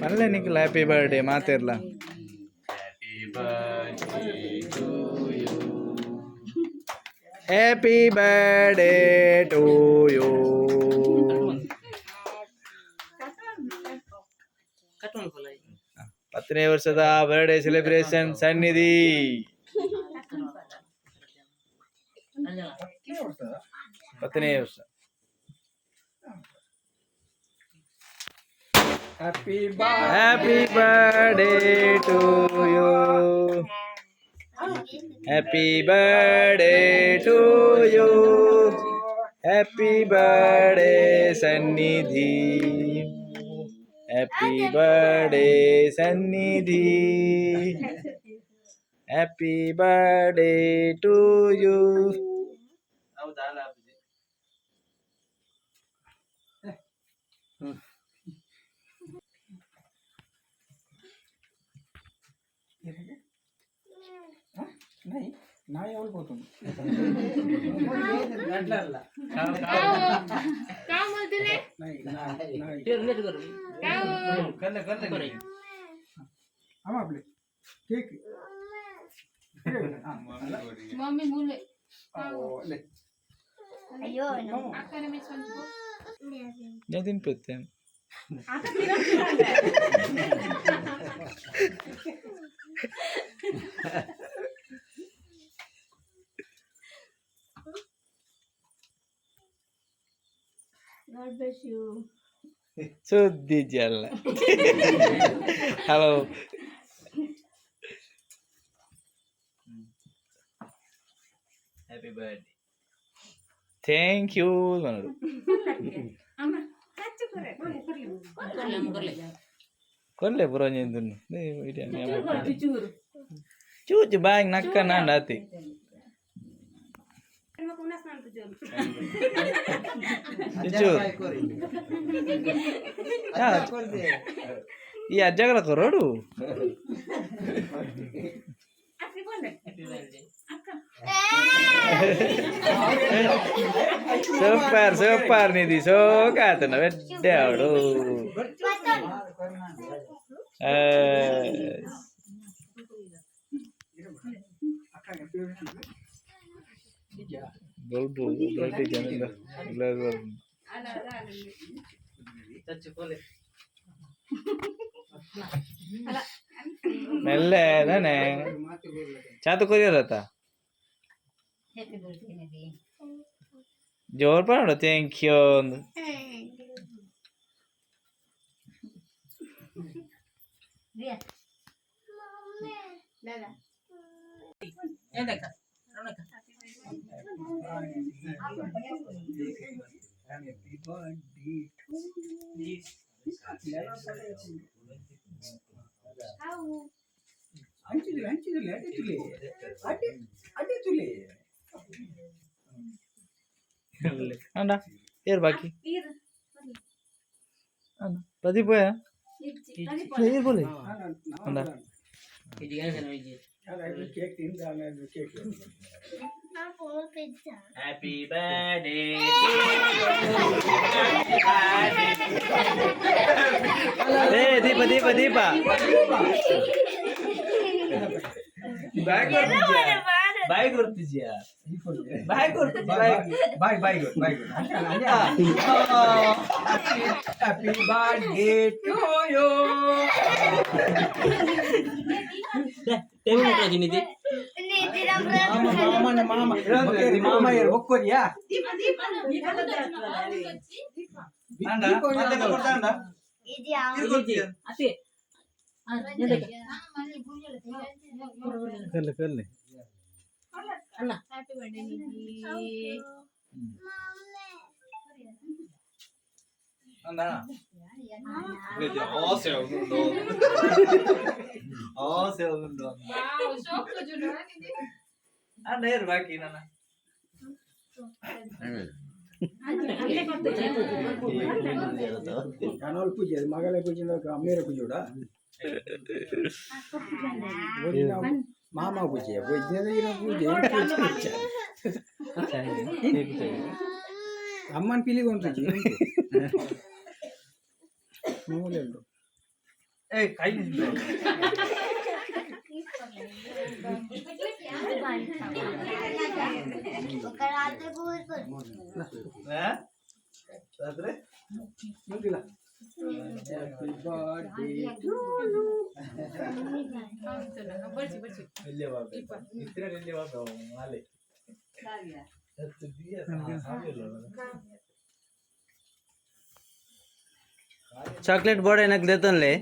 ಪಲ್ಲೆ Nikhil happy birthday ಮಾತಿರ್ಲ. Happy birthday to you. ಹತ್ತನೇ ವರ್ಷದ ಬರ್ಡೇ ಸೆಲೆಬ್ರೇಷನ್ ಸನ್ನಿಧಿ. 10ನೇ ವರ್ಷ. Happy birthday to you. Happy birthday to you. Happy birthday Sannidhi. Happy birthday Sannidhi. Happy birthday to you. नाही नाही एवढं बोलतो हम आपले ठीक मम्मी बोले अयो अक्काने मी सांगतो నేను తినిపిస్తాను. God bless you. ಸುದ್ದಿ ಜಲ್ಲ. Hello happy birthday. Thank you ಅನ್ನೋದು. ಕೊರ್ಲೆ ಬುರೋಂಜಿ ಚೂಚು ಬಾಯಿಗೆ ನಕ್ಕ ನಾಂಡ ಆತಿ. ಈ ಅಜ್ಜಗಳ ಕೊರೋಡು ಸೂಪರ್ ಸೂಪರ್ ನಿಧಿ ಸೋಕಾತನ ಬೆಡ್ಡೆ ಅವಡು. ದೊಡ್ಡ ದೊಡ್ಡ ಜನ ಮೆಲ್ಲೆ ನಾನೆ ಚಾತು ಕೊರಿಯರತ್ತ ಜೋರ್ ಪಾಡು ಥ್ಯಾಂಕ್ ಯು ಒಂದು. ಅಂಡ ಏರ್ ಬಾಕಿ ಪ್ರದೀಪ್ ಭಯ ಏರ್ ಬೋಲೆ ಅಂಡ ಹ್ಯಾಪಿ ಬರ್ಡೇ ಏ ದೀಪ ದೀಪ ದೀಪ ಬಾಯ್ ಕೊಡ್ತಿದ್ಯಾ ಬಾಯ್ ಕೊಡ್ತಿದ್ಯಾ ಬಾಯ್ ಬಾಯ್ ಬಾಯ್ ಹ್ಯಾಪಿ ಬರ್ಡೇ ಟು ಯು. ಮಾಮ ಮಾಮ ಒಕ್ಕೋರಿಯಾ ಕಲ್ಲೆ ಕಲ್ಲೆ ಹ್ಯಾಪಿ ಬರ್ಡೇ ನಿಧಿ. ಆಸೆ ಆಗುಂಟು ಆಸೆ ಆಗುಂಟು ಅಂಡ ಏರ್ ಬಾಕಿ ನನ್ನ ನಾನು ಪೂಜೆ ಮಗಳ ಪೂಜೆ ಅಮ್ಮೇರ ಪೂಜೆ ಮಾಮ ಪೂಜೆ ಪೂಜೆ ಅಮ್ಮನ ಪಿಲಿಗೆ ಒಂದು ಮೂಲೆಂಡು ಮುಂದಿಲ್ಲ ಹ್ಯಾಪಿ ಬರ್ಡೇ ಟು ಯು ಬರ್ಚಿ ಬರ್ಚಿ చాక్లెట్ బోర్డ్ నాకు దేతోన్లే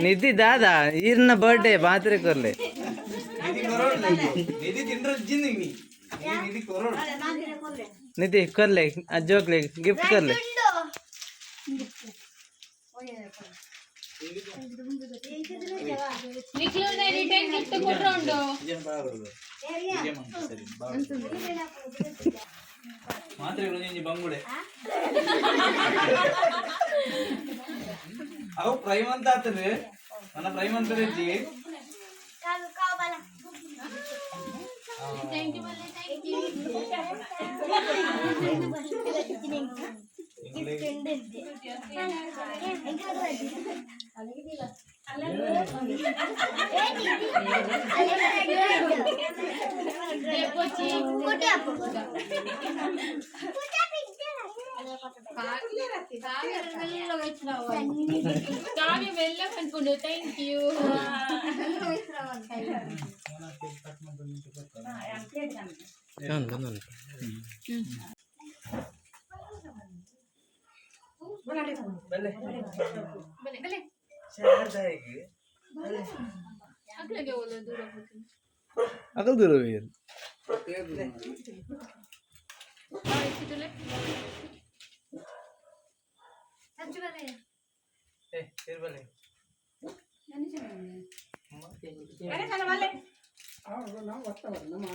ನಿಧಿ ದಾದಾ ಈರ್ನ ಬರ್ಡೇ ಮಾತ್ರೆ ಕೊರ್ಲೆ ನಿಧಿ ಕೊರ್ಲೆ ಅಜ್ಜೋಕ್ಲೆ ಗಿಫ್ಟ್ ಕೊರ್ಲೆ ನಿಖಿಲ್ ರಿಟರ್ನ್ ಗಿಫ್ಟ್ ಕೊಟ್ರೋಂಡು ಬಂಗುಡೆ ಅವು ಪ್ರೈಮ್ ಅಂತ ಆತದೆ ನನ್ನ ಪ್ರೈಮ್ ಅಂತ ಇದ್ದಿ ಥ್ಯಾಂಕ್ ಯು ಮಲ್ಲೆ ಥ್ಯಾಂಕ್ ಯು కావ్య వెళ్ళ అనుకుంటు థ్యాంక్ యూ ಅಗ್ಲಗೆ ಹೋದ ದೂರ ಹೋಗ್ತೀನಿ ಅಗಲ್ ದೂರ ಹೋಗ್ಯಾರ ಇಷ್ಟುಲೆ ನಾವು ಒತ್ತವಲ್ಲ ನಮ್ಮ